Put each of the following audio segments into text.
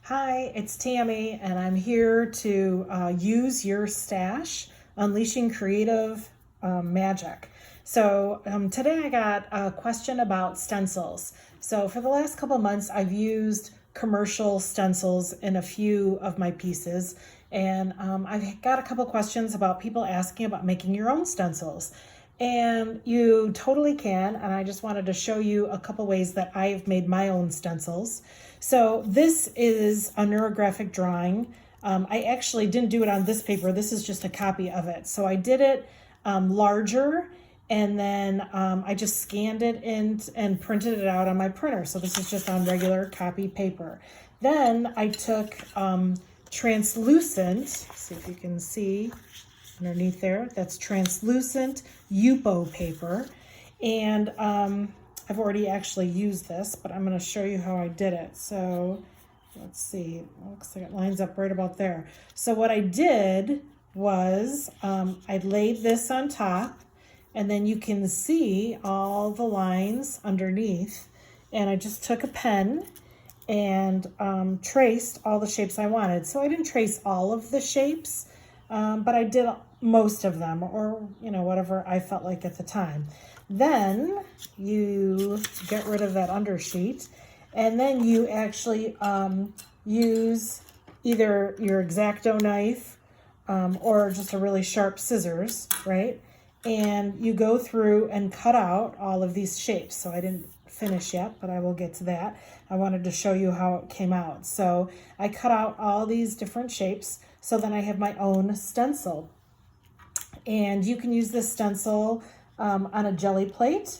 Hi, it's Tammy, and I'm here to use your stash, unleashing creative magic. So today I got a question about stencils. So for the last couple of months, I've used commercial stencils in a few of my pieces, and I've got a couple questions about people asking about making your own stencils. And you totally can, and I just wanted to show you a couple ways that I've made my own stencils. So this is a neurographic drawing. I actually didn't do it on this paper. This is just a copy of it. So I did it larger, and then I just scanned it in and printed it out on my printer. So this is just on regular copy paper. Then I took translucent, see if you can see underneath there, that's translucent Yupo paper. And I've already actually used this, but I'm going to show you how I did it. So let's see, it looks like it lines up right about there. So what I did was I laid this on top, and then you can see all the lines underneath. And I just took a pen and traced all the shapes I wanted. So I didn't trace all of the shapes, but I did most of them, or whatever I felt like at the time. Then you get rid of that undersheet, and then you actually use either your X-Acto knife or just a really sharp scissors, right? And you go through and cut out all of these shapes. So I didn't finish yet, but I will get to that. I wanted to show you how it came out. So I cut out all these different shapes, so then I have my own stencil. And you can use this stencil on a jelly plate,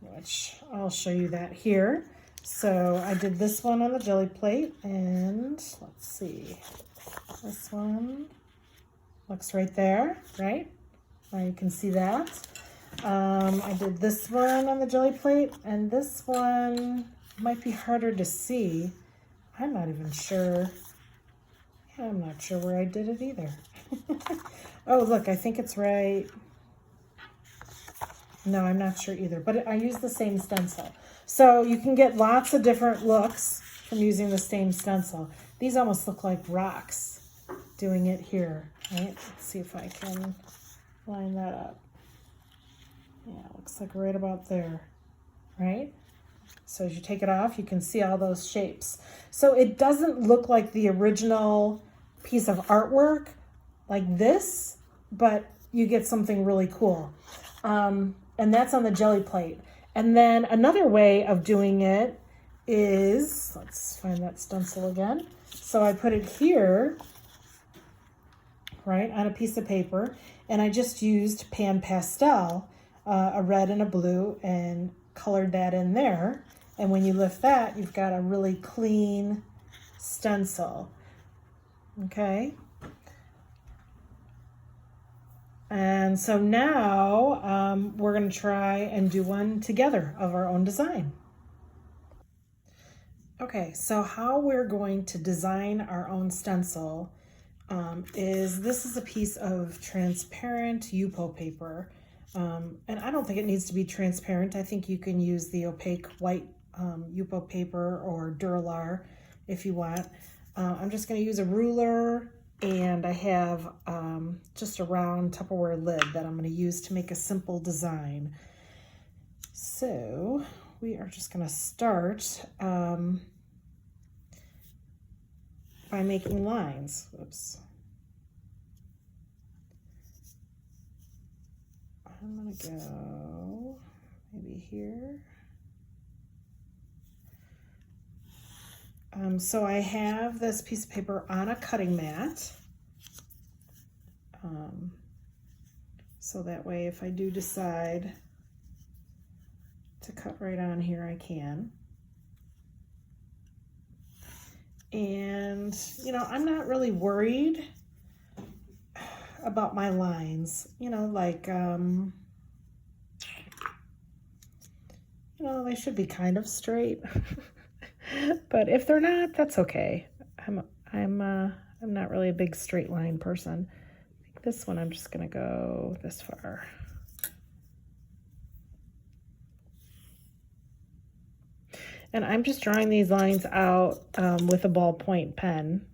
which I'll show you that here. So I did this one on the jelly plate, and let's see, this one looks right there, right? Now you can see that. I did this one on the jelly plate, and this one might be harder to see. I'm not even sure. Yeah, I'm not sure where I did it either. Oh, look, I think it's right. No, I'm not sure either, but I use the same stencil. So you can get lots of different looks from using the same stencil. These almost look like rocks doing it here, right? Let's see if I can line that up. Yeah, it looks like right about there, right? So as you take it off, you can see all those shapes. So it doesn't look like the original piece of artwork like this, but you get something really cool. And that's on the jelly plate. And then another way of doing it is, let's find that stencil again. So I put it here, right, on a piece of paper, and I just used pan pastel, a red and a blue, and colored that in there. And when you lift that, you've got a really clean stencil. Okay. And so now we're going to try and do one together of our own design. Okay, so how we're going to design our own stencil is this is a piece of transparent Yupo paper. And I don't think it needs to be transparent. I think you can use the opaque white Yupo paper or Duralar if you want. I'm just going to use a ruler, and I have just a round Tupperware lid that I'm going to use to make a simple design. So we are just going to start by making lines. Whoops. I'm going to go maybe here. So I have this piece of paper on a cutting mat. So that way if I do decide to cut right on here, I can. And, I'm not really worried about my lines, like, they should be kind of straight. But if they're not, that's okay. I'm not really a big straight line person. I think this one I'm just gonna go this far. And I'm just drawing these lines out with a ballpoint pen.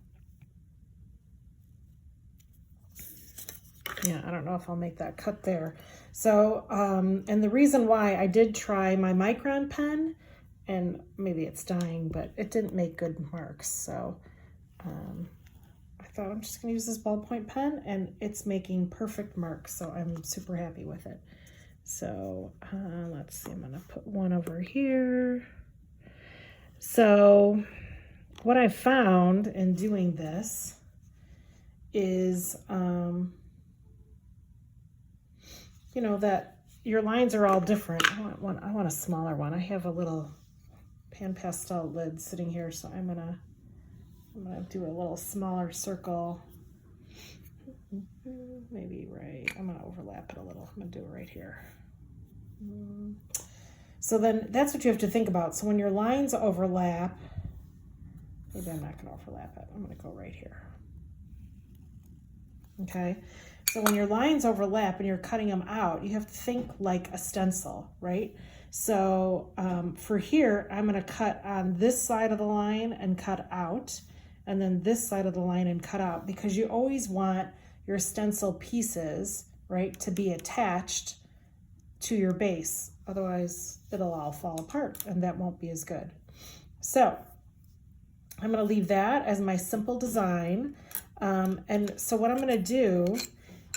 Yeah, I don't know if I'll make that cut there. So, and the reason why I did try my micron pen, and maybe it's dying, but it didn't make good marks. So I thought I'm just gonna use this ballpoint pen, and it's making perfect marks. So I'm super happy with it. So let's see, I'm gonna put one over here. So what I found in doing this is, you know, that your lines are all different. I want a smaller one. I have a little pan pastel lid sitting here, so I'm gonna do a little smaller circle. Maybe right, I'm gonna overlap it a little. I'm gonna do it right here. So then that's what you have to think about. So when your lines overlap, maybe I'm not gonna overlap it. I'm gonna go right here. Okay, so when your lines overlap and you're cutting them out, you have to think like a stencil, right? So for here, I'm gonna cut on this side of the line and cut out, and then this side of the line and cut out, because you always want your stencil pieces, right, to be attached to your base. Otherwise, it'll all fall apart, and that won't be as good. So I'm gonna leave that as my simple design. And so what I'm gonna do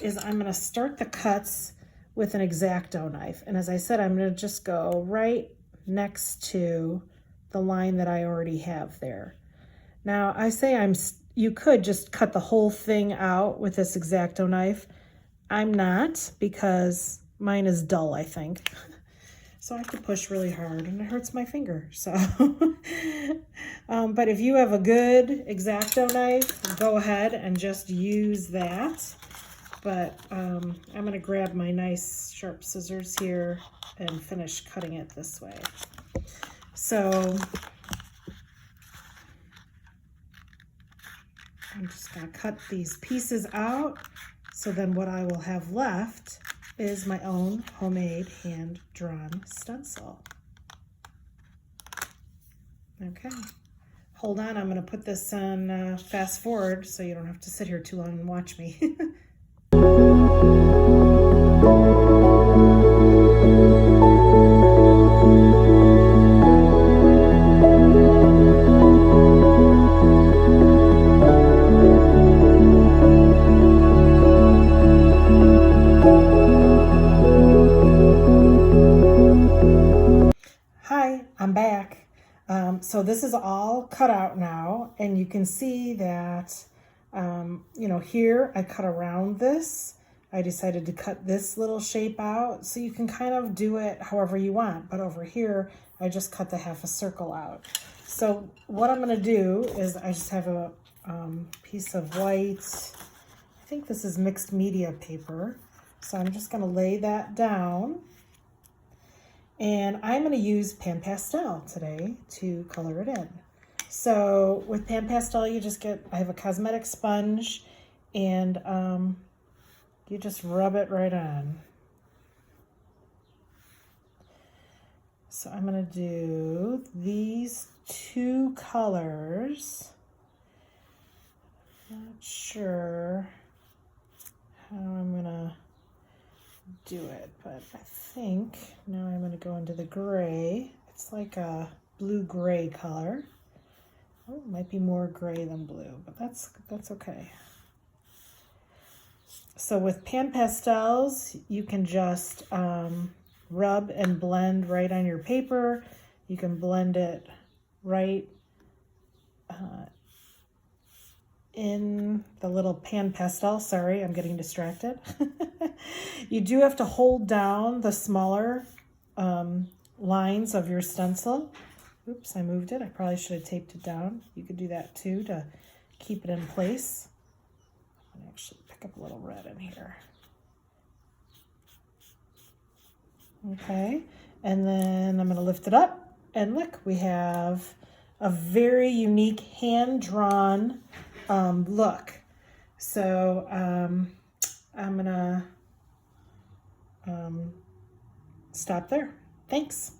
is I'm gonna start the cuts with an X-Acto knife. And as I said, I'm gonna just go right next to the line that I already have there. Now I say you could just cut the whole thing out with this X-Acto knife. I'm not, because mine is dull, I think. So I have to push really hard and it hurts my finger. So, but if you have a good X-Acto knife, go ahead and just use that. But I'm gonna grab my nice sharp scissors here and finish cutting it this way. So I'm just gonna cut these pieces out. So then what I will have left is my own homemade hand-drawn stencil. Okay, hold on, I'm gonna put this on fast forward so you don't have to sit here too long and watch me. Hi, I'm back. So this is all cut out now, and you can see that, you know, here I cut around this. I decided to cut this little shape out, so you can kind of do it however you want. But over here, I just cut the half a circle out. So what I'm gonna do is I just have a piece of white, I think this is mixed media paper. So I'm just gonna lay that down. And I'm going to use pan pastel today to color it in. So with pan pastel, you just get, I have a cosmetic sponge, and you just rub it right on. So I'm going to do these two colors. Not sure how I'm going to do it, but I think now I'm going to go into the gray. It's like a blue-gray color. Oh, it might be more gray than blue, but that's okay. So with pan pastels, you can just rub and blend right on your paper. You can blend it right in the little pan pastel. Sorry, I'm getting distracted. You do have to hold down the smaller lines of your stencil. Oops, I moved it. I probably should have taped it down. You could do that too to keep it in place. I'm gonna actually pick up a little red in here. Okay, and then I'm gonna lift it up, and look, we have a very unique hand-drawn look. So I'm gonna stop there. Thanks.